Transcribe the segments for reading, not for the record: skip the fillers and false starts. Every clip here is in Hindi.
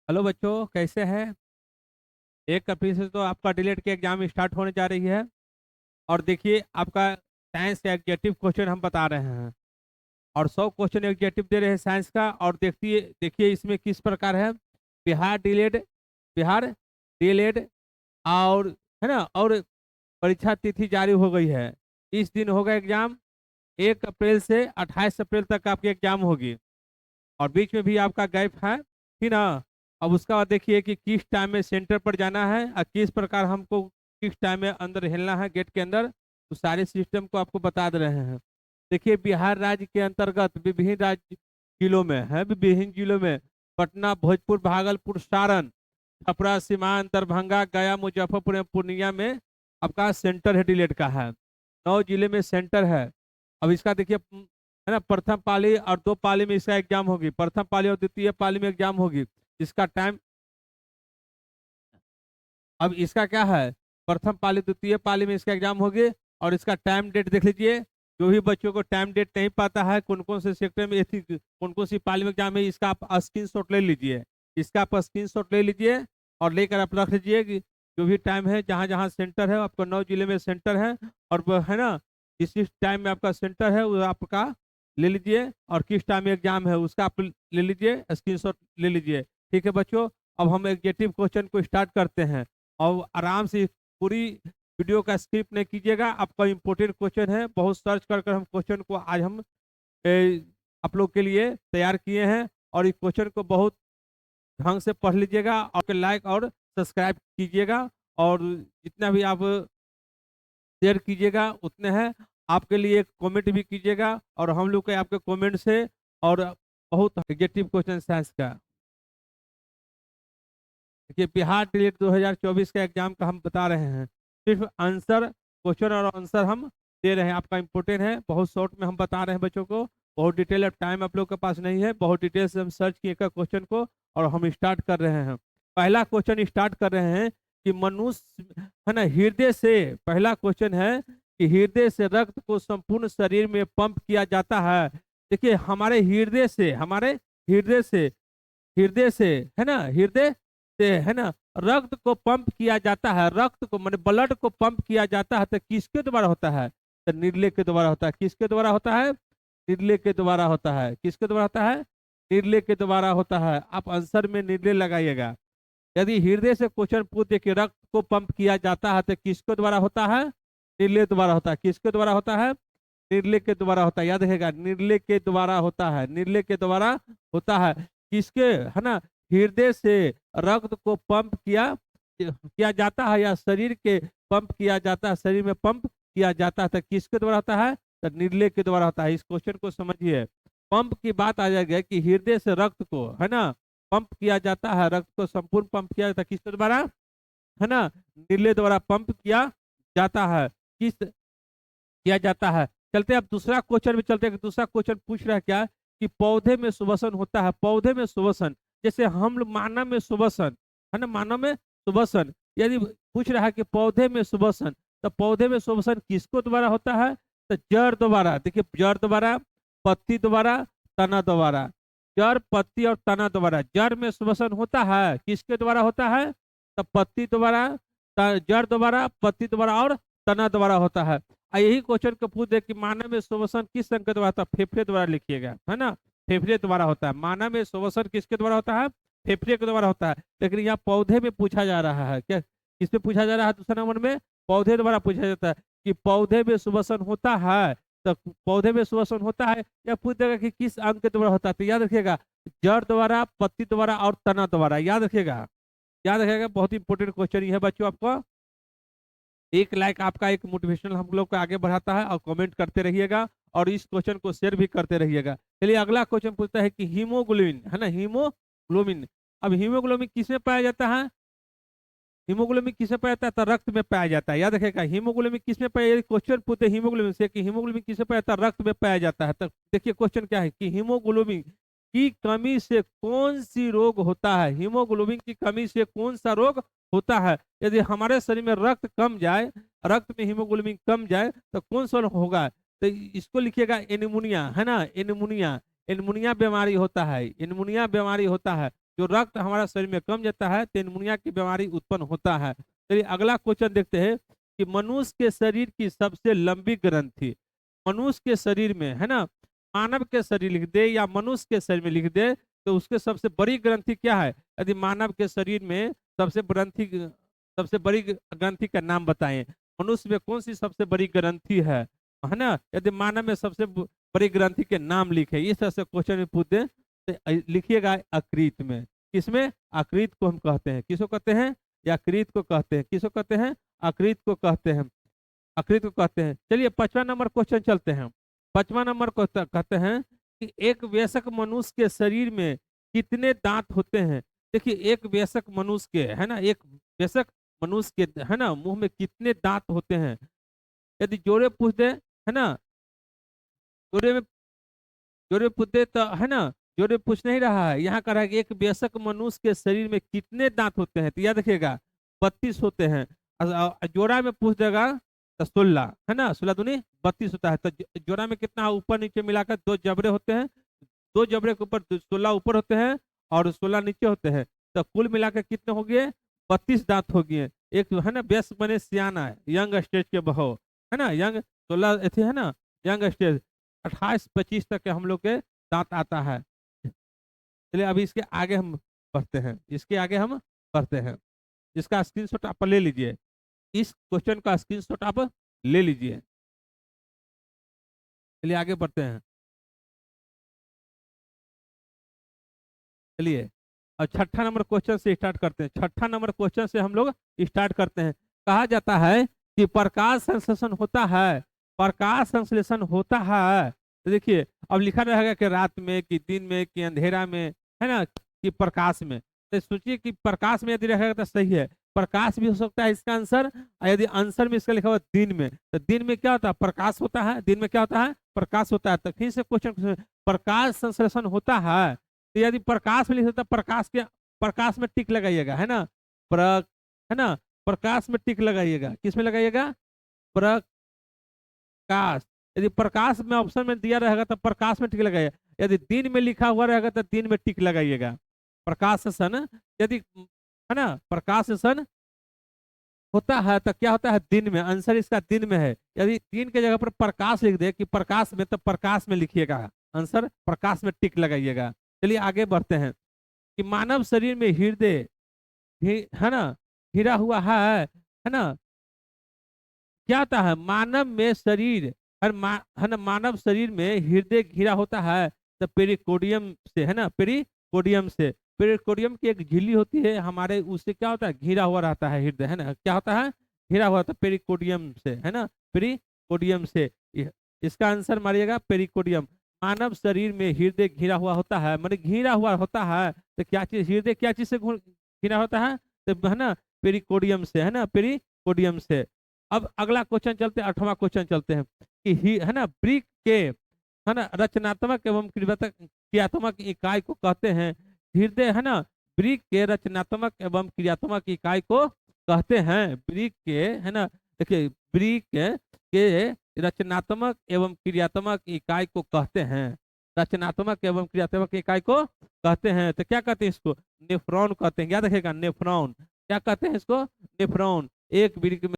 हेलो बच्चों, कैसे हैं। 1 अप्रैल से तो आपका डिलेट की एग्जाम स्टार्ट होने जा रही है। और देखिए, आपका साइंस का एग्जेक्टिव क्वेश्चन हम बता रहे हैं और 100 क्वेश्चन एग्जेक्टिव दे रहे हैं साइंस का। और देखिए देखिए इसमें किस प्रकार है। बिहार डिलेड, बिहार डिलेड और है ना। और परीक्षा तिथि जारी हो गई है। इस दिन होगा एग्जाम। 1 अप्रैल से 28 अप्रैल तक आपकी एग्जाम होगी और बीच में भी आपका गैप है, ठीक ना। अब उसका बाद देखिए कि किस टाइम में सेंटर पर जाना है और किस प्रकार हमको किस टाइम में अंदर हिलना है गेट के अंदर, तो सारे सिस्टम को आपको बता दे रहे हैं। देखिए, बिहार राज्य के अंतर्गत विभिन्न राज्य जिलों में है, विभिन्न जिलों में पटना, भोजपुर, भागलपुर, सारण, छपरा, सीवान, दरभंगा, गया, मुजफ्फरपुर एवं पूर्णिया में आपका सेंटर है डिलेट का है। 9 जिले में सेंटर है। अब इसका देखिए है ना, प्रथम पाली और 2 पाली में इसका एग्जाम होगी। प्रथम पाली और द्वितीय पाली में एग्जाम होगी। इसका टाइम, अब इसका क्या है, प्रथम पाली द्वितीय पाली में इसका एग्जाम होगी। और इसका टाइम डेट देख लीजिए। जो भी बच्चों को टाइम डेट नहीं पता है कौन कौन से सेक्टर में कौन कौन सी पाली में एग्जाम है, इसका आप स्क्रीन शॉट ले लीजिए। इसका आप स्क्रीन शॉट ले लीजिए और लेकर आप रख लीजिए कि जो भी टाइम है, जहाँ जहाँ सेंटर है, आपको 9 जिले में सेंटर है। और वो है ना, जिस जिस टाइम में आपका सेंटर है वो आपका ले लीजिए और किस टाइम में एग्जाम है उसका आप ले लीजिए, स्क्रीनशॉट ले लीजिए। ठीक है बच्चों, अब हम एग्जेक्टिव क्वेश्चन को स्टार्ट करते हैं। और आराम से पूरी वीडियो का स्किप नहीं कीजिएगा। आपका इम्पोर्टेंट क्वेश्चन है, बहुत सर्च कर कर हम क्वेश्चन को आज हम आप लोग के लिए तैयार किए हैं। और इस क्वेश्चन को बहुत ढंग से पढ़ लीजिएगा और लाइक और सब्सक्राइब कीजिएगा। और जितना भी आप शेयर कीजिएगा उतने हैं आपके लिए। कमेंट भी कीजिएगा और हम लोग के आपके कमेंट से और बहुत एग्जेक्टिव क्वेश्चन साइंस का। देखिए, बिहार टेट 2024 का एग्जाम का हम बता रहे हैं। सिर्फ आंसर, क्वेश्चन और आंसर हम दे रहे हैं। आपका इंपॉर्टेंट है, बहुत शॉर्ट में हम बता रहे हैं बच्चों को। बहुत डिटेल टाइम आप लोग के पास नहीं है, बहुत डिटेल से हम सर्च किए क्वेश्चन को और हम स्टार्ट कर रहे हैं। पहला क्वेश्चन स्टार्ट कर रहे हैं कि मनुष्य है ना, हृदय से, पहला क्वेश्चन है कि हृदय से रक्त को संपूर्ण शरीर में पंप किया जाता है। देखिए, हमारे हृदय से, हमारे हृदय से, हृदय से है ना, हृदय से है ना, रक्त को पंप किया जाता है। रक्त को माने ब्लड को पंप किया जाता है तो किसके द्वारा होता है, तो निर्ले के द्वारा होता है। किसके द्वारा होता है, निर्ले के द्वारा होता है। किसके द्वारा होता है, निर्ले के द्वारा होता है। आप आंसर में निर्ले लगाइएगा। यदि हृदय से क्वेश्चन पूछे कि रक्त को पंप किया जाता है तो किसके द्वारा होता है, निर्ले द्वारा होता है। किसके द्वारा होता है, निर्ले के द्वारा होता है। याद रखेगा, निर्ले के द्वारा होता है, निर्ले के द्वारा होता है। किसके, है ना, हृदय से रक्त को पंप किया किया जाता है या शरीर के पंप किया जाता है, शरीर में पंप किया जाता है तो किसके द्वारा होता है, तो निर्ले के द्वारा होता है। इस क्वेश्चन को समझिए। पंप की बात आ जाएगी कि हृदय से रक्त को है ना पंप किया जाता है, रक्त को संपूर्ण पंप किया जाता है किसके द्वारा, है ना, निर्ले द्वारा पंप किया जाता है। किस किया जाता है। चलते हैं अब दूसरा क्वेश्चन में चलते हैं। दूसरा क्वेश्चन पूछ रहा है क्या कि पौधे में सुवसन होता है। पौधे में सुवसन, जैसे हम लोग मानव में सुवसन, है ना, मानव में सुवसन। यदि पूछ रहा है कि पौधे में सुवसन, तो पौधे में सुवसन किसको द्वारा होता है, तो जड़ द्वारा। देखिए, जड़ द्वारा, पत्ती द्वारा, तना द्वारा। जड़, पत्ती और तना द्वारा। जड़ में सुवसन होता है किसके द्वारा होता है, तो पत्ती द्वारा, जड़ द्वारा, पत्ती द्वारा और तना द्वारा होता है। यही क्वेश्चन को पूछ दे कि मानव में श्वसन किस अंग के द्वारा होता है, फेफड़े द्वारा लिखिएगा, है ना, फेफड़े द्वारा होता है। मानव में श्वसन किसके द्वारा होता है, फेफड़े के द्वारा होता है। लेकिन यहाँ पौधे में पूछा जा रहा है क्या, किसमें पूछा जा रहा है, दूसरा नंबर में पौधे द्वारा पूछा जाता है कि पौधे में श्वसन होता है। तो पौधे में श्वसन होता है या पूछ देगा कि किस अंग के द्वारा होता है, तो याद रखिएगा, जड़ द्वारा, पत्ती द्वारा और तना द्वारा। याद रखिएगा, याद रखिएगा, बहुत इंपॉर्टेंट क्वेश्चन ये है बच्चों आपको। एक लाइक आपका एक मोटिवेशनल हम लोग को आगे बढ़ाता है और कमेंट करते रहिएगा और इस क्वेश्चन को शेयर भी करते रहिएगा। चलिए, अगला क्वेश्चन पूछता है कि हीमोग्लोबिन, है ना, हीमोग्लोबिन। अब हीमोग्लोबिन किसमें पाया जाता है, हीमोग्लोबिन किसमें पाया जाता है, तो रक्त में पाया जाता है। याद रखेगा, हीमोग्लोबिन किसमें पाया, क्वेश्चन पूछते हीमोग्लोबिन से कि हीमोग्लोबिन किसमें पाया जाता है, रक्त में पाया जाता है। तो देखिए क्वेश्चन क्या है कि हीमोग्लोबिन की कमी से कौन सी रोग होता है, हीमोग्लोबिन की कमी से कौन सा रोग होता है। यदि हमारे शरीर में रक्त कम जाए, रक्त में हीमोग्लोबिन कम जाए तो कौन सा होगा, तो इसको लिखिएगा एनीमोनिया, है ना, एनीमोनिया। एनीमोनिया बीमारी होता है, एनीमोनिया बीमारी होता है। जो रक्त हमारा शरीर में कम जाता है तो निमोनिया की बीमारी उत्पन्न होता है। चलिए अगला क्वेश्चन देखते हैं कि मनुष्य के शरीर की सबसे लंबी ग्रंथि, मनुष्य के शरीर में है ना, मानव के शरीर लिख दे या मनुष्य के शरीर में लिख दे तो उसके सबसे बड़ी ग्रंथि क्या है? यदि मानव के शरीर में सबसे बड़ी ग्रंथि का नाम बताएं। मनुष्य में कौन सी सबसे बड़ी ग्रंथि है ना? यदि मानव में सबसे बड़ी ग्रंथि के नाम लिखे, इस तरह से क्वेश्चन में पूछते हैं तो लिखिएगा अकृत में। किसमें? अकृत को हम कहते हैं। किसको कहते हैं? या कृत को कहते हैं। किसको कहते हैं? अकृत को कहते हैं। अकृत को कहते हैं। चलिए 5वां नंबर क्वेश्चन चलते हैं। 5वां नंबर को कहते हैं कि एक वयस्क मनुष्य के शरीर में कितने दांत होते हैं? देखिए एक वयस्क मनुष्य के है ना, एक वयस्क मनुष्य के है ना मुंह में कितने दांत होते हैं? यदि जोड़े पूछ दे है ना, जोड़े में जोड़े पूछ दे तो है ना, जोड़े पूछ नहीं रहा है, यहाँ कह रहा है कि एक वयस्क मनुष्य के शरीर में कितने दांत होते हैं? तो याद रखिएगा 32 होते हैं। जोड़ा में पूछ देगा तो 16 है ना, 16 दूनी 32 होता है। तो जोड़ा में कितना ऊपर नीचे मिलाकर 2 जबड़े होते हैं, 2 जबड़े के ऊपर 16 ऊपर होते हैं और 16 नीचे होते हैं। तो कुल मिलाकर कितने हो गए? 32 दांत हो गए। एक है ना व्यस्त बने सियाना है, यंग स्टेज के बहो है ना, यंग 16 ऐसे है ना, यंग स्टेज 28-25 तक के हम लोग के दांत आता है। चलिए अभी इसके आगे हम बढ़ते हैं, इसके आगे हम बढ़ते हैं। इसका स्क्रीनशॉट आप ले लीजिए, इस क्वेश्चन का स्क्रीनशॉट आप ले लीजिए। चलिए आगे बढ़ते हैं। चलिए और 6ठा नंबर क्वेश्चन से स्टार्ट करते हैं। 6ठा नंबर क्वेश्चन से हम लोग स्टार्ट करते हैं। कहा जाता है कि प्रकाश संश्लेषण होता है, प्रकाश संश्लेषण होता है। तो देखिए अब लिखा रहेगा कि रात में कि दिन में कि अंधेरा में है ना कि प्रकाश में। तो सोचिए कि प्रकाश में यदि रहेगा तो सही है, प्रकाश भी हो सकता है इसका आंसर। और यदि आंसर में इसका लिखा हुआ दिन में, तो दिन में क्या होता है? प्रकाश होता है। दिन में क्या होता है? प्रकाश होता है। तो फिर से क्वेश्चन, प्रकाश संश्लेषण होता है तो यदि प्रकाश में लिख सकता, प्रकाश में टिक लगाइएगा है ना, है ना, प्रकाश में टिक लगाइएगा। किस में लगाइएगा? प्रकाश। यदि प्रकाश में ऑप्शन में दिया रहेगा तो प्रकाश में टिक लगाइएगा। यदि दिन में लिखा हुआ रहेगा तो दिन में टिक लगाइएगा। प्रकाश सन यदि है ना, प्रकाश सन होता है तो क्या होता है? दिन में। आंसर इसका दिन में है। यदि दिन के जगह पर प्रकाश लिख दे कि प्रकाश में, तो प्रकाश में लिखिएगा आंसर, प्रकाश में टिक लगाइएगा। चलिए आगे बढ़ते हैं कि मानव शरीर में हृदय है ना घिरा हुआ है ना, क्या होता है? मानव में शरीर है ना, मानव शरीर में हृदय घिरा होता है तो पेरिकोडियम से है ना, पेरिकोडियम से। पेरिकोडियम की एक झिल्ली होती है हमारे, उससे क्या होता है? घिरा हुआ रहता है हृदय है ना, क्या होता है? घिरा हुआ था पेरिकोडियम से है ना, पेरिकोडियम से। इसका आंसर मारिएगा पेरिकोडियम। मानव शरीर में हृदय घिरा हुआ होता है, मतलब घिरा हुआ होता है तो क्या चीज, हृदय क्या चीज से घिरा होता है? तो है ना पेरिकोडियम से है ना, पेरिकोडियम से। अब अगला क्वेश्चन चलते हैं, 8वां क्वेश्चन चलते हैं कि है ना ब्रिक के है ना रचनात्मक एवं क्रियात्मक इकाई को कहते हैं हृदय है ना, ब्रिक के रचनात्मक एवं क्रियात्मक इकाई को कहते हैं। ब्रिक के है ना, देखिए ब्रिक के रचनात्मक एवं क्रियात्मक इकाई को कहते हैं, रचनात्मक एवं क्रियात्मक इकाई को कहते हैं। तो क्या कहते हैं इसको? नेफ्रॉन कहते हैं। याद रखेगा नेफ्रॉन, क्या कहते हैं इसको? नेफ्रॉन। एक ब्रिक में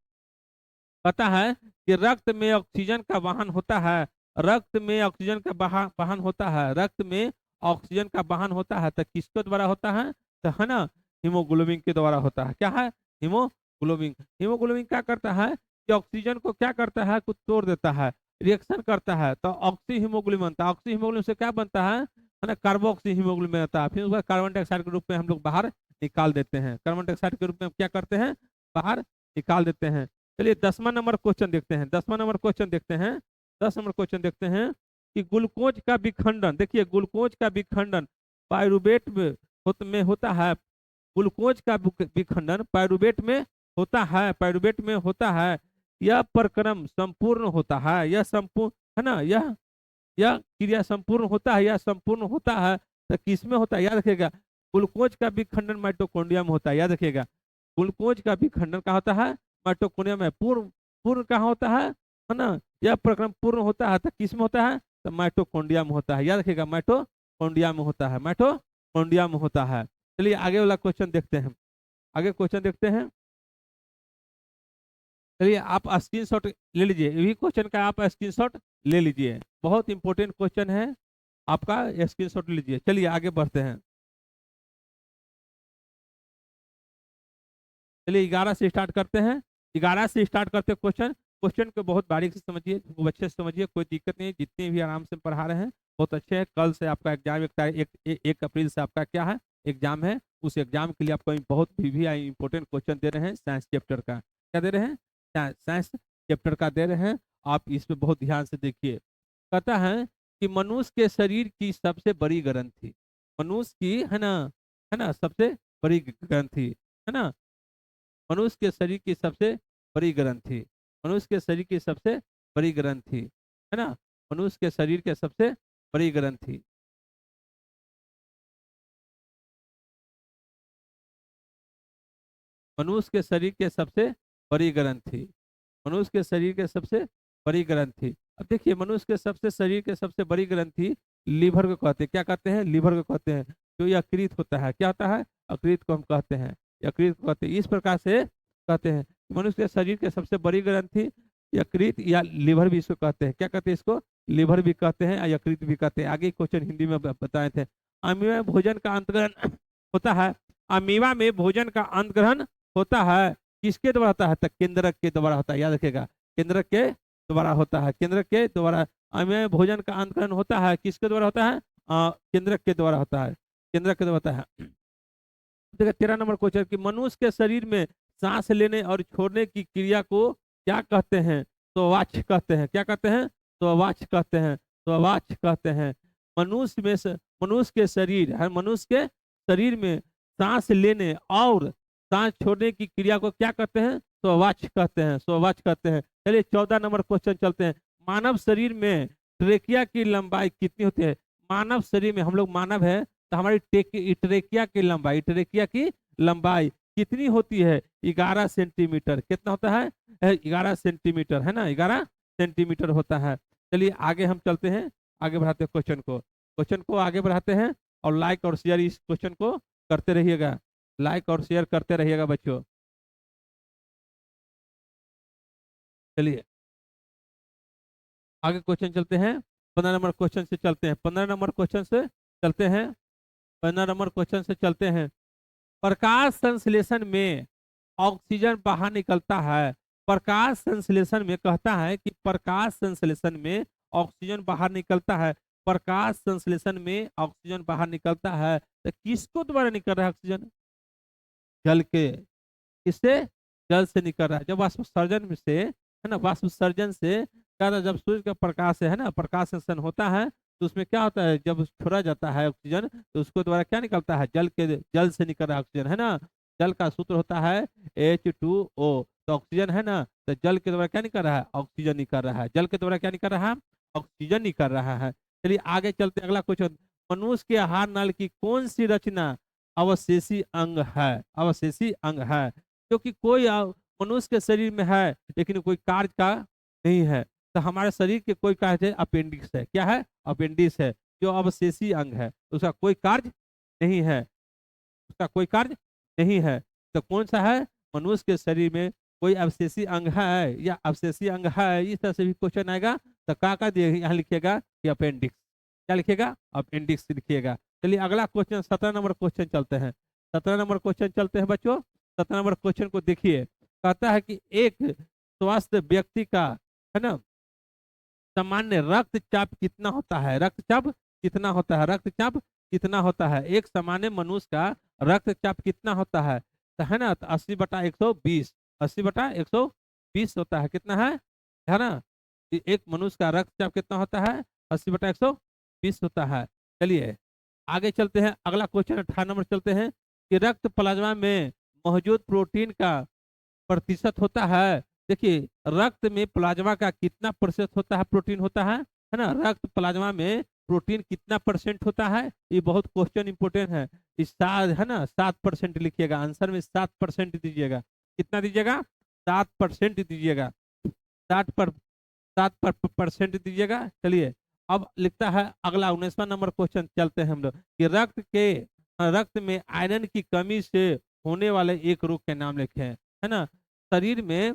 पता है कि रक्त में ऑक्सीजन का वाहन होता है, रक्त में ऑक्सीजन का वाहन होता है, रक्त में ऑक्सीजन का वाहन होता है तो किसके द्वारा होता है? तो है ना हीमोग्लोबिन के द्वारा होता है। क्या है? हीमोग्लोबिन। हीमोग्लोबिन क्या करता है कि ऑक्सीजन को क्या करता है? कुछ तोड़ देता है, रिएक्शन करता है तो ऑक्सी हीमोग्लोबिन बनता है। ऑक्सी हीमोग्लोबिन से क्या बनता है ना, कार्बोक्सी हीमोग्लोबिन बनता है। फिर उसका कार्बन डाइऑक्साइड के रूप में हम लोग बाहर निकाल देते हैं, कार्बन डाइऑक्साइड के रूप में क्या करते हैं? बाहर निकाल देते हैं। चलिए 10वां नंबर क्वेश्चन देखते हैं। 10वां नंबर क्वेश्चन देखते हैं। 10 नंबर क्वेश्चन देखते हैं कि ग्लूकोज का विखंडन, देखिए ग्लूकोज का विखंडन पायरुवेट में होता है। ग्लूकोज का विखंडन पायरुवेट में होता है, पायरुवेट में होता है। यह प्रक्रम संपूर्ण होता है, यह संपूर्ण है ना, यह क्रिया संपूर्ण होता है, यह संपूर्ण होता है तो किसमें होता है? याद रखिएगा ग्लूकोज का विखंडन माइटोकॉन्ड्रिया में होता है। याद रखिएगा ग्लूकोज का विखंडन क्या होता है? माइटोकॉन्ड्रिया में। पूर्ण पूर्ण कहाँ होता है ना, यह प्रक्रम पूर्ण होता है तो किस में होता है? तो माइटोकॉन्ड्रिया में होता है। याद रखिएगा माइटोकॉन्ड्रिया में होता है, माइटोकॉन्ड्रिया में होता है। चलिए आगे वाला क्वेश्चन देखते हैं, आगे क्वेश्चन देखते हैं। चलिए आप स्क्रीनशॉट ले लीजिए, ये भी क्वेश्चन का आप स्क्रीनशॉट ले लीजिए, बहुत इंपॉर्टेंट क्वेश्चन है आपका, स्क्रीनशॉट लीजिए। चलिए आगे बढ़ते हैं। चलिए 11 से स्टार्ट करते हैं, 11 से स्टार्ट करते हैं क्वेश्चन। क्वेश्चन को बहुत बारीक से समझिए, खूब अच्छे से समझिए, कोई दिक्कत नहीं है, जितने भी आराम से पढ़ा रहे हैं बहुत अच्छे हैं। कल से आपका एग्जाम 1 अप्रैल से आपका क्या है, एग्जाम है। उस एग्जाम के लिए आपको बहुत भी इंपॉर्टेंट क्वेश्चन दे रहे हैं साइंस चैप्टर का। क्या दे रहे हैं, साइंस चैप्टर का दे रहे हैं, आप इस पे बहुत ध्यान से देखिए। कहता है कि मनुष्य के शरीर की सबसे बड़ी ग्रंथि, मनुष्य की है ना सबसे बड़ी ग्रंथि, है ना, मनुष्य के शरीर की सबसे बड़ी ग्रंथि, मनुष्य के शरीर की सबसे बड़ी ग्रंथि, है ना, मनुष्य के शरीर के सबसे बड़ी ग्रंथि। मनुष्य के शरीर के सबसे बड़ी ग्रंथि, मनुष्य के शरीर के सबसे बड़ी ग्रंथि। अब देखिए मनुष्य के सबसे शरीर के सबसे बड़ी ग्रंथि लीवर को कहते हैं। क्या कहते हैं, लीवर को कहते हैं। जो यकृत होता है, क्या होता है, यकृत को हम कहते हैं, यकृत को कहते हैं। इस प्रकार से कहते हैं मनुष्य के शरीर के सबसे बड़ी ग्रंथि यकृत या लीवर भी इसको कहते हैं। क्या कहते हैं इसको, लीवर भी कहते हैं और यकृत भी कहते हैं। आगे क्वेश्चन हिंदी में बताए थे। अमीवा में भोजन का अंतग्रहण होता है, अमीवा में भोजन का अंतग्रहण होता है किसके द्वारा होता है, तो केंद्रक के द्वारा होता है। याद रखिएगा, केंद्रक के द्वारा होता है, केंद्रक के द्वारा। अमीवा भोजन का अंतग्रहण होता है किसके द्वारा होता है, केंद्रक के द्वारा होता है, केंद्रक के द्वारा होता है। देखिए 13 नंबर क्वेश्चन कि मनुष्य के शरीर में सांस लेने और छोड़ने की क्रिया को क्या कहते हैं, तो वाच कहते हैं। क्या कहते हैं, तो वाच कहते हैं, तो वाच कहते हैं। मनुष्य में से मनुष्य के शरीर है, मनुष्य के शरीर में सांस लेने और सांस छोड़ने की क्रिया को क्या कहते हैं, स्ववाच कहते हैं, स्ववाच कहते हैं। चलिए 14 नंबर क्वेश्चन चलते हैं। मानव शरीर में ट्रेकिया की लंबाई कितनी होती है, मानव शरीर में, हम लोग मानव है तो हमारी ट्रेकिया की लंबाई, ट्रेकिया की लंबाई कितनी होती है, 11 सेंटीमीटर। कितना होता है, 11 सेंटीमीटर, है ना, 11 सेंटीमीटर होता है। चलिए आगे हम चलते हैं, आगे बढ़ाते हैं क्वेश्चन को, क्वेश्चन को आगे बढ़ाते हैं। और लाइक और शेयर इस क्वेश्चन को करते रहिएगा, लाइक और शेयर करते रहिएगा बच्चों। चलिए आगे क्वेश्चन चलते हैं, 15 नंबर क्वेश्चन से चलते हैं, 15 नंबर क्वेश्चन से चलते हैं, 15 नंबर क्वेश्चन से चलते हैं। प्रकाश संश्लेषण में ऑक्सीजन बाहर निकलता है, प्रकाश संश्लेषण में कहता है कि प्रकाश संश्लेषण में ऑक्सीजन बाहर निकलता है, प्रकाश संश्लेषण में ऑक्सीजन बाहर निकलता है, तो किसको द्वारा निकल रहा है ऑक्सीजन, जल के, किससे, जल से निकल रहा है। जब वाष्पोत्सर्जन से, है ना, वाष्पोत्सर्जन से क्या होता है, जब सूर्य का प्रकाश है ना, प्रकाश संश्लेषण होता है तो उसमें क्या होता है, जब छोड़ा जाता है ऑक्सीजन तो उसको द्वारा क्या निकलता है, जल के, जल से निकल रहा है ऑक्सीजन, है ना। जल का सूत्र होता है H2O, तो ऑक्सीजन है ना, तो जल के द्वारा क्या निकल रहा है, ऑक्सीजन निकल रहा है, जल के द्वारा क्या निकल रहा है, ऑक्सीजन निकल रहा है। चलिए आगे चलते, अगला क्वेश्चन। मनुष्य के आहार नल की कौन सी रचना अवशेषी अंग है, अवशेषी अंग है, क्योंकि कोई मनुष्य के शरीर में है लेकिन कोई कार्य का नहीं है। तो हमारे शरीर के कोई कार्य है, अपेंडिक्स है, क्या है, अपेंडिक्स है, जो अवशेषी अंग है, उसका कोई कार्य नहीं है, उसका कोई कार्य नहीं है। तो कौन सा है, मनुष्य के शरीर में कोई अवशेषी अंग है या अवशेषी अंग है, इस तरह से भी क्वेश्चन आएगा। तो का दिए यहाँ लिखिएगा कि अपेंडिक्स, क्या लिखिएगा, अपेंडिक्स लिखिएगा। चलिए अगला क्वेश्चन 17 नंबर क्वेश्चन चलते हैं, 17 नंबर क्वेश्चन चलते हैं बच्चों। 17 नंबर क्वेश्चन को देखिए, कहता है कि एक स्वस्थ व्यक्ति का, है ना, सामान्य रक्तचाप कितना होता है, रक्तचाप कितना होता है, रक्तचाप कितना होता है, एक सामान्य मनुष्य का रक्तचाप कितना होता है, तो है ना, तो 80/120, 80/120 होता है, कितना है ना, एक मनुष्य का रक्तचाप कितना होता है, 80/120 होता है। चलिए आगे चलते हैं, अगला क्वेश्चन 18 नंबर चलते हैं कि रक्त प्लाज्मा में मौजूद प्रोटीन का प्रतिशत होता है। देखिए रक्त में प्लाज्मा का कितना प्रतिशत होता है, प्रोटीन होता है ना, रक्त प्लाज्मा में प्रोटीन कितना परसेंट होता है, ये बहुत क्वेश्चन इंपोर्टेंट है। इस सात, है ना, 7% लिखिएगा, आंसर में 7% दीजिएगा, कितना दीजिएगा, 7% दीजिएगा, 7% दीजिएगा। चलिए अब लिखता है अगला 19वां नंबर क्वेश्चन चलते हैं हम लोग कि रक्त के रक्त में आयरन की कमी से होने वाले एक रोग के नाम लिखे हैं, है ना। शरीर में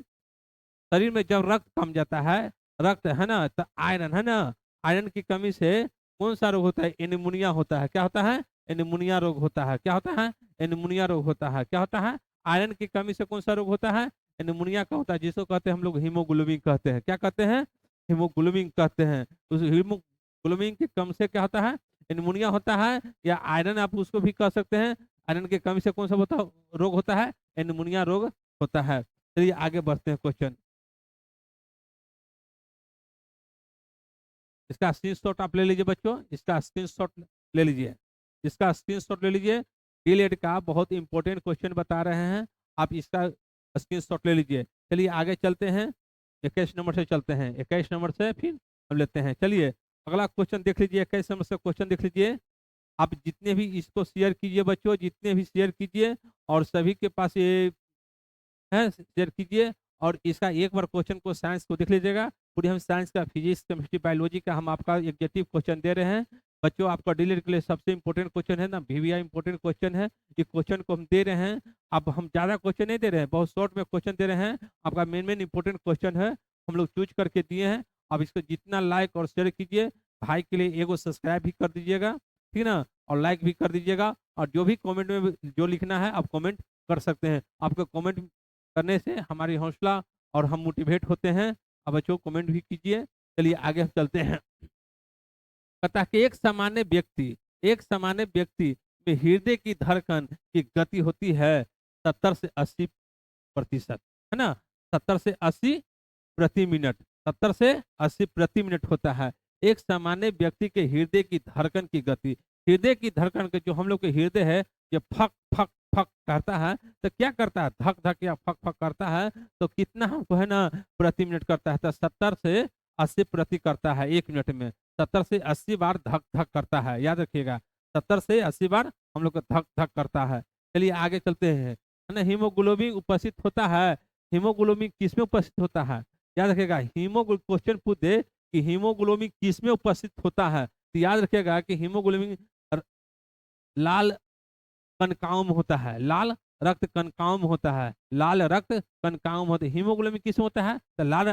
शरीर में जब रक्त कम जाता है, रक्त है ना, तो आयरन है ना, आयरन की कमी से कौन सा रोग होता है? एनीमोनिया होता है। क्या होता है? एनीमोनिया रोग होता है। क्या होता है? एनीमोनिया रोग होता है। क्या होता है? आयरन की कमी से कौन सा रोग होता है? एनीमोनिया का होता है, जिसको कहते हैं हम लोग हीमोग्लोबिन कहते हैं। क्या कहते हैं? हीमोग्लोबिन कहते हैं। उस हीमोग्लोबिन की कम से क्या होता है? एनीमोनिया होता है, या आयरन आप उसको भी कह सकते हैं। आयरन की कमी से कौन सा रोग होता है? एनीमोनिया रोग होता है। चलिए आगे बढ़ते हैं क्वेश्चन। इसका स्क्रीनशॉट आप ले लीजिए बच्चों, इसका स्क्रीनशॉट ले लीजिए, इसका स्क्रीनशॉट ले लीजिए। डीएलएड का बहुत इंपॉर्टेंट क्वेश्चन बता रहे हैं, आप इसका स्क्रीनशॉट ले लीजिए। चलिए आगे चलते हैं, 21 नंबर से चलते हैं, 21 नंबर से फिर हम लेते हैं। चलिए अगला क्वेश्चन देख लीजिए, 21 नंबर से क्वेश्चन देख लीजिए। आप जितने भी इसको शेयर कीजिए बच्चों, जितने भी शेयर कीजिए, और सभी के पास ये है शेयर कीजिए। और इसका एक बार क्वेश्चन को साइंस को देख लीजिएगा। पूरी हम साइंस का, फिजिक्स, केमिस्ट्री, बायोलॉजी का हम आपका एग्जेक्टिव क्वेश्चन दे रहे हैं बच्चों। आपका डिलीट के लिए सबसे इंपॉर्टेंट क्वेश्चन है ना, वीवीआई इंपॉर्टेंट क्वेश्चन है। ये क्वेश्चन को हम दे रहे हैं। अब हम ज्यादा क्वेश्चन नहीं दे रहे हैं, बहुत शॉर्ट में क्वेश्चन दे रहे हैं। आपका मेन मेन इंपॉर्टेंट क्वेश्चन है, हम लोग चूज करके दिए हैं। अब इसको जितना लाइक और शेयर कीजिए, भाई के लिए एगो सब्सक्राइब भी कर दीजिएगा, ठीक ना, और लाइक भी कर दीजिएगा। और जो भी कमेंट में जो लिखना है आप कमेंट कर सकते हैं। आपका कमेंट करने से हमारी हौसला और हम मोटिवेट होते हैं। अब बच्चों कमेंट भी कीजिए। चलिए आगे हम चलते हैं। कहता है कि एक सामान्य व्यक्ति में हृदय की धड़कन की गति होती है 70 से 80%, है ना। 70 से 80 प्रति मिनट, 70 से 80 प्रति मिनट होता है एक सामान्य व्यक्ति के हृदय की धड़कन की गति। हृदय की धड़कन के जो हम लोग के हृदय है, ये फक फक फक करता है, तो क्या करता है? धक धक या फक फक करता है, तो कितना हमको है ना प्रति मिनट करता है? तो 70 से 80 प्रति करता है 1 मिनट में। 70 से 80 बार धक धक करता है, याद रखिएगा। 70 से 80 बार हम लोग को धक धक करता है। चलिए आगे चलते हैं, है ना। हीमोग्लोबिन उपस्थित होता है, हीमोग्लोबिन किस में उपस्थित होता है? याद रखिएगा, क्वेश्चन पूछ दे कि हीमोग्लोबिन किस में उपस्थित होता है, तो याद रखिएगा कि हीमोग्लोबिन लाल कनकाओं में होता है, लाल रक्त कनकाओं में होता है, लाल रक्त कनकाओं में होता है। हीमोग्लोबिन किस में होता है? तो लाल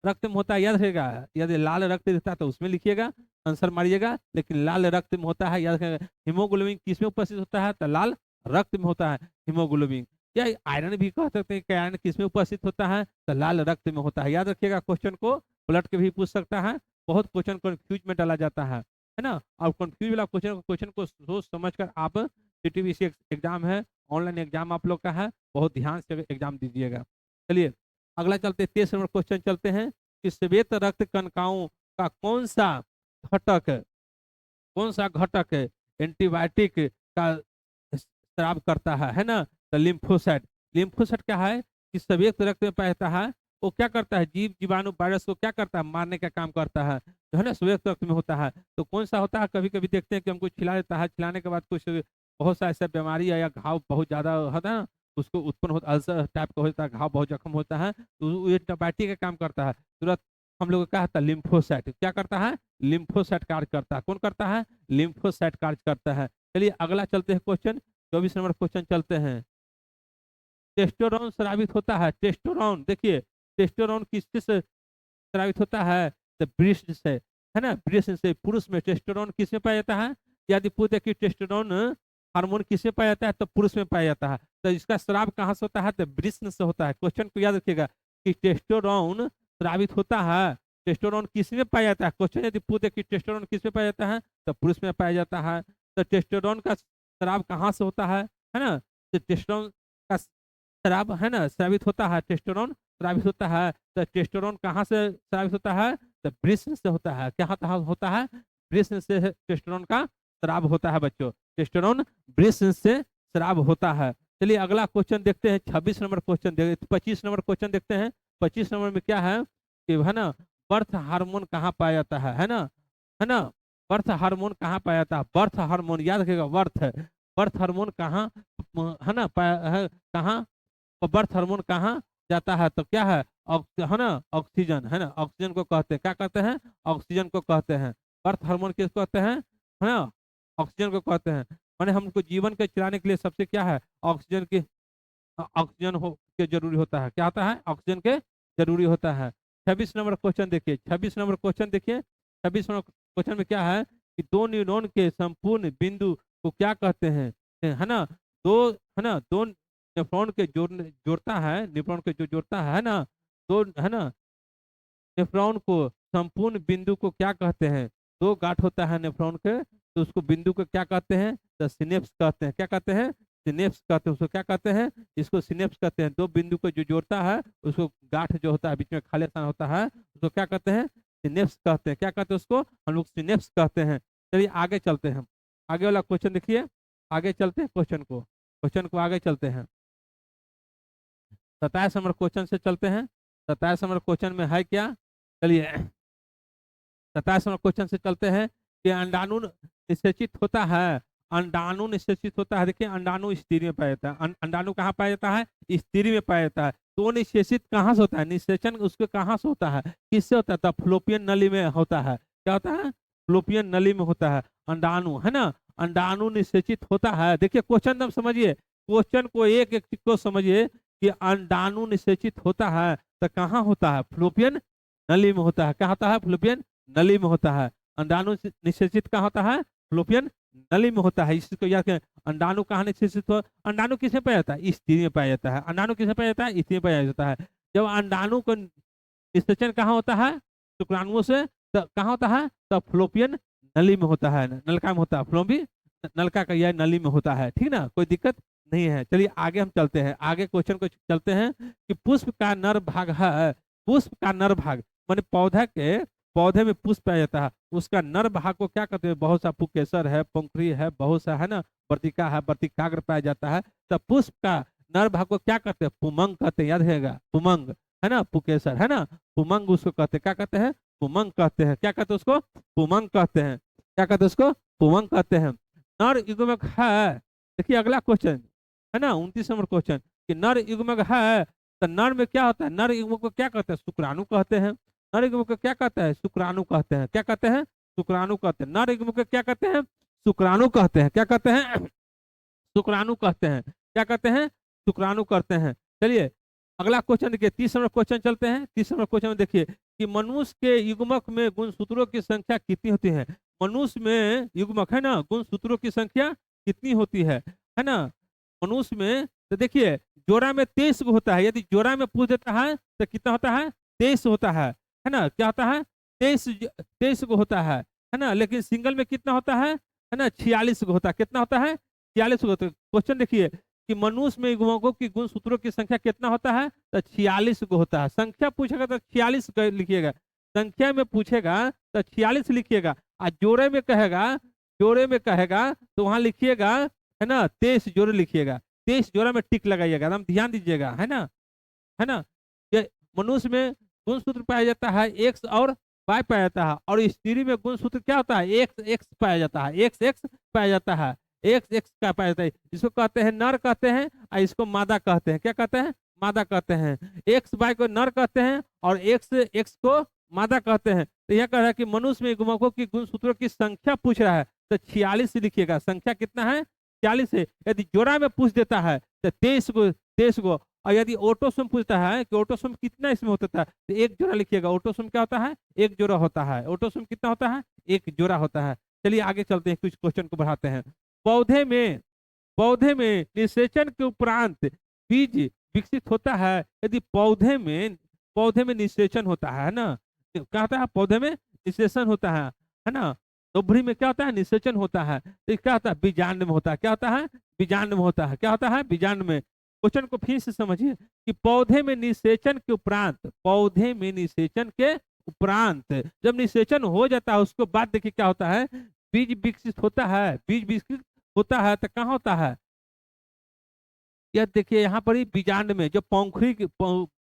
रक्त में होता है, याद रखेगा। यदि लाल रक्त दिखता है तो उसमें लिखिएगा, आंसर मारिएगा, लेकिन लाल रक्त में होता है, याद रखेगा। हीमोग्लोबिन किस में उपस्थित होता है? तो लाल रक्त में होता है हीमोग्लोबिन। या आयरन भी कह सकते हैं कि आयरन किस में उपस्थित होता है? तो लाल रक्त में होता है, याद रखिएगा। क्वेश्चन को पलट के भी पूछ सकता है, बहुत क्वेश्चन कंफ्यूज में डाला जाता है ना। और कंफ्यूज वाला क्वेश्चन को सोच समझ कर आप, सीटीबीसी एग्जाम है, ऑनलाइन एग्जाम आप लोग का है, बहुत ध्यान से एग्जाम दीजिएगा। चलिए अगला चलते, 23 नंबर क्वेश्चन चलते हैं कि श्वेत रक्त कणिकाओं का घटक कौन सा घटक एंटीबायोटिक का स्राव करता है ना। तो लिम्फोसाइट। लिम्फोसाइट क्या है कि श्वेत रक्त में पाया जाता है, वो क्या करता है? जीव जीवाणु वायरस को क्या करता है? मारने का काम करता है, जो है ना, श्वेत रक्त में होता है। तो कौन सा होता है? कभी कभी देखते हैं कि हमको खिला देता है, खिलाने के बाद कुछ बहुत सा ऐसा बीमारी या घाव बहुत ज्यादा होता है ना, उसको उत्पन्न होता, अल्सर टाइप का होता है, घाव बहुत जख्म होता है, तो ये एंटीबायोटिक का काम करता है। तुरंत हम लोग क्या होता है? लिम्फोसाइट क्या करता है? लिम्फोसाइट कार्य करता है। कौन करता है? लिम्फोसाइट कार्य करता है। चलिए अगला चलते हैं क्वेश्चन, 24 नंबर क्वेश्चन चलते हैं। टेस्टोरॉन स्रावित होता है, टेस्टोरॉन देखिए, टेस्टोरॉन किससे स्रावित होता है? तो वृष्ण से, है ना, वृष्ण से। पुरुष में टेस्टोरॉन किस में पाया जाता है? यदि पूछे कि टेस्टोरॉन हार्मोन किस में पाया जाता है, तो पुरुष में पाया जाता है। तो इसका स्राव कहाँ से होता है? तो वृष्ण से होता है। क्वेश्चन को याद रखिएगा कि टेस्टोरॉन स्रावित होता है, टेस्टोरॉन किस में पाया जाता है। क्वेश्चन यदि पूछे कि टेस्टोरॉन किस में पाया जाता है, तो पुरुष में पाया जाता है। तो टेस्टोरॉन का स्राव कहाँ से होता है ना। तो टेस्टोरॉन का स्राव है ना, स्रावित होता है, टेस्टोरॉन स्रावित होता है। तो टेस्टोरॉन कहाँ से स्रावित होता है? तो वृष्ण से होता है। क्या होता है? वृष्ण से टेस्टोरॉन का स्राव होता है बच्चों, टेस्टोरॉन वृष्ण से स्राव होता है। चलिए अगला क्वेश्चन देखते हैं, 26 नंबर क्वेश्चन 25 नंबर क्वेश्चन देखते हैं। 25 नंबर में क्या है कि है ना, बर्थ हार्मोन कहाँ पाया जाता है ना, है ना। बर्थ हार्मोन कहाँ पाया जाता है? बर्थ हार्मोन याद रखिएगा, बर्थ हार्मोन कहाँ है ना पाया है, कहाँ बर्थ हार्मोन कहाँ जाता है? तो क्या है? है ना, ऑक्सीजन, है ना, ऑक्सीजन को कहते हैं, क्या कहते हैं? ऑक्सीजन को कहते हैं। बर्थ हार्मोन किसको कहते हैं? है ना, ऑक्सीजन को कहते हैं। माने हमको जीवन के चलाने के लिए सबसे क्या है, ऑक्सीजन की, ऑक्सीजन हो के जरूरी होता है, क्या होता है, ऑक्सीजन के जरूरी होता है। 26 नंबर क्वेश्चन देखिए, 26 नंबर क्वेश्चन देखिए, 26 नंबर क्वेश्चन में क्या है कि दो न्यूरॉन के संपूर्ण बिंदु को क्या कहते हैं, है ना, दो, है ना, दो नेफ्रॉन के जोड़ता है, नेफ्रॉन के जो जोड़ता है ना, दो, है ना, नेफ्रॉन को संपूर्ण बिंदु को क्या कहते हैं, दो गांठ होता है नेफ्रॉन के, तो उसको बिंदु को क्या कहते हैं, तो सिनेप्स कहते हैं, क्या कहते हैं, सिनेप्स कहते हैं, उसको क्या कहते हैं, इसको सिनेप्स कहते हैं। दो बिंदु को जो जोड़ता है उसको गांठ जो होता है बीच में खाली स्थान होता है उसको क्या कहते हैं, सिनेप्स कहते हैं, क्या कहते हैं उसको हम लोग सिनेप्स कहते हैं। चलिए आगे चलते हैं, आगे वाला क्वेश्चन देखिए, आगे चलते हैं क्वेश्चन को आगे चलते हैं। 27 नंबर क्वेश्चन से चलते हैं। 27 नंबर क्वेश्चन में है क्या, चलिए 27 नंबर क्वेश्चन से चलते हैं कि अंडाणु निषेचित होता है, अंडाणु निषेचित होता है, देखिए अंडाणु स्त्री में पाया जाता है, अंडाणु कहाँ पाया जाता है, स्त्री में पाया जाता है। तो वो निषेचित कहाँ से होता है, निषेचन उसके कहाँ से होता है, किससे होता है, तो फ्लोपियन नली में होता है, क्या होता है, फ्लोपियन नली में होता है अंडाणु, है ना, अंडाणु निषेचित होता है। देखिए क्वेश्चन तब समझिए, क्वेश्चन को एक एक चीज को समझिए कि अंडाणु निषेचित होता है तो कहाँ होता है, फ्लोपियन नली में होता है, क्या होता है, फ्लोपियन नली में होता है। अंडाणु निषेचित कहाँ होता है, फ्लोपियन नली में होता है। इसको याद करें, अंडाणु कहाँ निषेचित हो, अंडाणु किसमें पाया जाता है, स्त्री में पाया जाता है, अंडाणु किसमें पाया जाता है, स्त्री में पाया जाता है। जब अंडाणु को निषेचन कहाँ होता है, शुक्राणुओं से, तो कहाँ होता है, तो फ्लोपियन नली में होता है, नलका में होता है, फ्लोपी नलका का यह नली में होता है, ठीक ना, कोई दिक्कत नहीं है। चलिए आगे हम चलते हैं, आगे क्वेश्चन को चलते हैं कि पुष्प का नर भाग है, पुष्प का नर भाग माने पौधे में पुष्प पाया जाता है, उसका नर भाग को क्या कहते हैं, बहुत सा पुकेसर है, पंखुड़ी है, बहुत सा है ना, वर्तिका है, वर्तिकाग्र पाया जाता है। तो पुष्प का नर भाग को क्या कहते हैं, पुमंग कहते हैं, याद रहेगा, पुमंग, है ना, पुकेसर, है ना, पुमंग उसको कहते हैं, क्या कहते हैं, पुमंग कहते हैं, क्या कहते हैं उसको, पुमंग कहते हैं, क्या कहते हैं उसको, पुमंग कहते हैं। नर युग्मक है, देखिए अगला क्वेश्चन है ना, 29 नंबर क्वेश्चन कि नर युग्मक है, तो नर में क्या होता है, नर युग्मक को क्या कहते हैं, शुक्राणु कहते हैं, नर युग्मक को क्या कहता है, शुक्राणु कहते हैं, क्या कहते हैं, शुक्राणु कहते हैं। नर युग्मक को क्या कहते हैं, शुक्राणु कहते हैं, क्या कहते हैं, शुक्राणु कहते हैं, क्या कहते हैं, शुक्राणु कहते हैं। चलिए अगला क्वेश्चन देखिए, 30 नंबर क्वेश्चन चलते हैं। 30 नंबर क्वेश्चन में देखिए कि मनुष्य के युग्मक में गुणसूत्रों की संख्या कितनी होती है, मनुष्य में युग्मक है ना, गुणसूत्रों की संख्या कितनी होती है ना, मनुष्य में, तो देखिए जोड़ा में 23 गो होता है, यदि जोड़ा में पूछ देता है तो कितना होता है, 23 होता है ना, क्या होता है, 23 गो होता है ना, लेकिन सिंगल में कितना होता है ना, 46 गो होता है, कितना होता है, 46 गो होता है। क्वेश्चन देखिए कि मनुष्य में युग्मकों की गुणसूत्रों की संख्या कितना होता है, तो 46 गो होता है। संख्या पूछेगा तो 46 लिखिएगा, संख्या में पूछेगा तो 46 लिखिएगा, और जोड़े में कहेगा तो वहां लिखिएगा, है ना, 23 जोड़े लिखिएगा, 23 जोड़ा में टिक लगाइएगा, एकदम ध्यान दीजिएगा, है ना, ये मनुष्य में गुणसूत्र पाया जाता है एक्स और वाई पाया जाता है, और स्त्री में गुणसूत्र क्या होता है, एक्स एक्स पाया जाता है, एक्स एक्स पाया जाता है, एक्स एक्स का पाया जाता है। इसको कहते हैं नर कहते हैं, और इसको मादा कहते हैं, क्या कहते हैं, मादा कहते हैं। एक्स वाई को नर कहते हैं और एक्स एक्स को मादा कहते हैं। तो यह कह रहा है कि मनुष्य में युग्मकों की गुणसूत्रों की संख्या पूछ रहा है, तो 46 लिखिएगा, संख्या कितना है, 46 है। यदि जोड़ा में पूछ देता है तो 23 गो, और यदि ऑटोसोम पूछता है कि ऑटोसोम कितना इसमें होता है, तो एक जोड़ा लिखिएगा, ऑटोसोम क्या होता है, एक जोड़ा होता है, ऑटोसोम कितना होता है, एक जोड़ा होता है। चलिए आगे चलते हैं, कुछ क्वेश्चन को बढ़ाते हैं। पौधे में पौधे में निषेचन के उपरांत बीज विकसित होता है, यदि पौधे में निषेचन होता है ना, क्या होता है, पौधे में निषेचन होता है ना, उभरी में क्या होता है, निषेचन होता है, तो क्या होता है, बीजांड में होता है, क्या होता है, बीजांड में होता है, क्या होता है, बीजांड में। क्वेश्चन को फिर से समझिए कि पौधे में निषेचन के उपरांत जब निषेचन हो जाता है उसके बाद देखिए क्या होता है, बीज विकसित होता है, बीज विकसित होता है तो कहाँ होता है, यह देखिए यहाँ पर ही बीजांड में, जो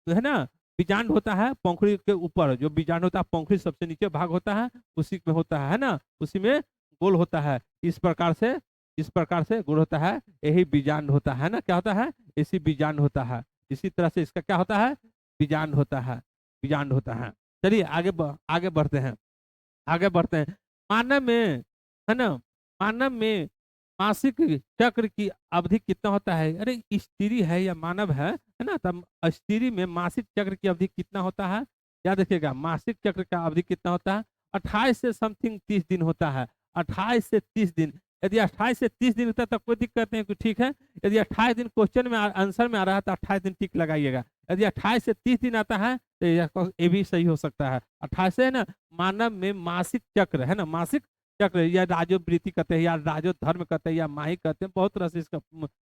है ना, बीजांड होता है पंखुड़ी के ऊपर, जो बीजांड होता है पंखुड़ी सबसे नीचे भाग होता है, उसी में होता है ना, उसी में गोल होता है, इस प्रकार से गोल होता है, यही बीजांड होता है ना, क्या होता है, इसी बीजांड होता है, इसी तरह से इसका क्या होता है, बीजांड होता है। चलिए आगे बढ़ते हैं। मानव में, है ना, मानव में मासिक चक्र की अवधि कितना होता है? अरे स्त्री है या मानव है ना? तब स्त्री में मासिक चक्र की अवधि कितना होता है? याद रखिएगा, मासिक चक्र का अवधि कितना होता है? 28 से समथिंग 30 दिन होता है। 28 से 30 दिन। यदि 28 से 30 दिन होता है तब कोई दिक्कत नहीं, ठीक है। यदि 28 दिन क्वेश्चन में आंसर में आ रहा है तो 28 दिन टिक लगाइएगा। यदि 28 से 30 दिन आता है तो ये भी सही हो सकता है। 28 से है ना, मानव में मासिक चक्र है ना, मासिक चक्र या राजोवृत्ति कहते हैं या राजो धर्म कहते हैं या माही कहते हैं, बहुत तरह से इसका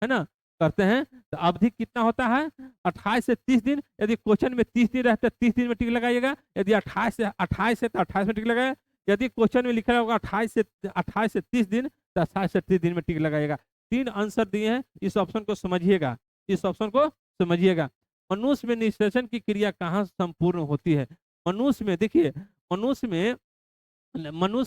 है ना करते हैं। तो अवधि कितना होता है? 28 से 30 दिन। यदि क्वेश्चन में 30 दिन रहते हैं 30 दिन में टिक लगाइएगा। यदि 28 से तो 28 में टिक लगाएगा। यदि क्वेश्चन में लिखा होगा 28 से 30 दिन तो 28 से 30 दिन में टिक लगाइएगा। 3 आंसर दिए हैं, इस ऑप्शन को समझिएगा, इस ऑप्शन को समझिएगा। मनुष्य में निषेचन की क्रिया कहाँ संपूर्ण होती है? मनुष्य में देखिए, मनुष्य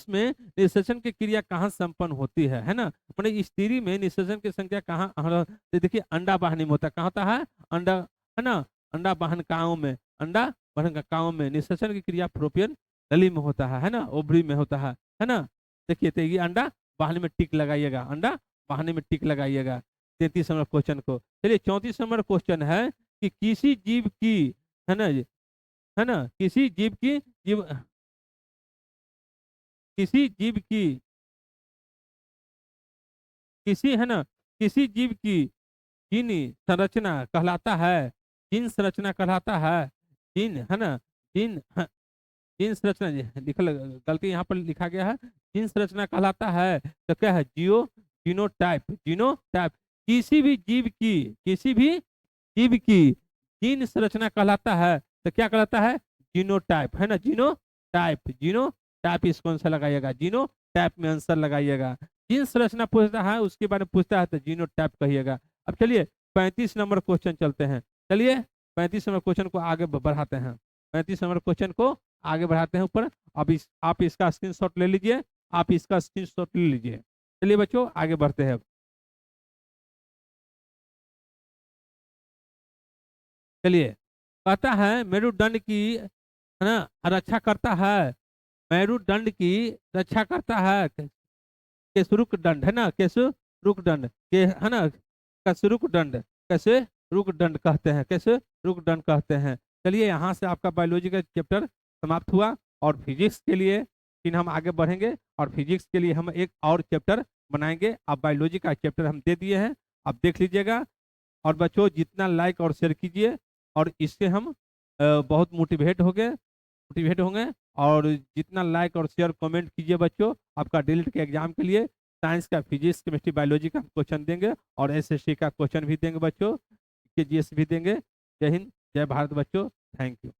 में निषेचन की क्रिया कहाँ संपन्न होती है ना? मैंने स्त्री में निषेचन की संख्या कहाँ? तो देखिए अंडा वाहिनी में होता है। कहाँ होता है? अंडा, है ना, अंडा वाहनकाओं में, अंडा वाहनकाओं में। निषेचन की क्रिया फ्लोपियन नली में होता है ना, ओवरी में होता है ना। देखिए तो ये अंडा वाहन में टिक लगाइएगा, अंडा वाहन में टिक लगाइएगा 33 नंबर क्वेश्चन को। चलिए 34 नंबर क्वेश्चन है कि किसी जीव की, है ना, है ना, किसी जीव की जीव किसी जीव की किसी है ना किसी जीव की जीन संरचना कहलाता है, जीन संरचना कहलाता है, जीन है ना, जीन जीन संरचना लिखल गलती यहाँ पर लिखा गया है, जीन संरचना कहलाता है। तो क्या है? Genotype, genotype. किसी भी जीव की जीन संरचना कहलाता है तो क्या कहलाता है? जीनोटाइप, है ना, जीनोटाइप, जीनोटाइप इसको आंसर लगाइएगा, जीनोटाइप में आंसर लगाइएगा। जीन संरचना पूछता है उसके बारे में पूछता है तो जीनोटाइप कहिएगा। अब चलिए 35 नंबर क्वेश्चन चलते हैं। चलिए 35 नंबर क्वेश्चन को आगे बढ़ाते हैं, 35 नंबर क्वेश्चन को आगे बढ़ाते हैं ऊपर। अब आप इसका स्क्रीनशॉट ले लीजिए, आप इसका स्क्रीनशॉट ले लीजिए। चलिए बच्चों आगे बढ़ते हैं। चलिए, कहता है मेरुदंड की, है ना, रक्षा करता है, मेरुदंड की रक्षा करता है केसरुक दंड, है ना, केसरुक दंड के, है ना, कसरुक दंड, कैसे रुक दंड कहते हैं, कैसे रुक दंड कहते हैं। चलिए यहाँ से आपका बायोलॉजी का चैप्टर समाप्त हुआ। और फिजिक्स के लिए फिर हम आगे बढ़ेंगे और फिजिक्स के लिए हम एक और चैप्टर बनाएंगे। अब बायोलॉजी का चैप्टर हम दे दिए हैं, आप देख लीजिएगा। और बच्चों जितना लाइक और शेयर कीजिए और इससे हम बहुत मोटिवेट होंगे। और जितना लाइक और शेयर कमेंट कीजिए बच्चों, आपका डिलीट के एग्जाम के लिए साइंस का, फिजिक्स, केमिस्ट्री, बायोलॉजी का क्वेश्चन देंगे और एसएससी का क्वेश्चन भी देंगे बच्चों, के जीएस भी देंगे। जय हिंद, जय भारत बच्चों, थैंक यू।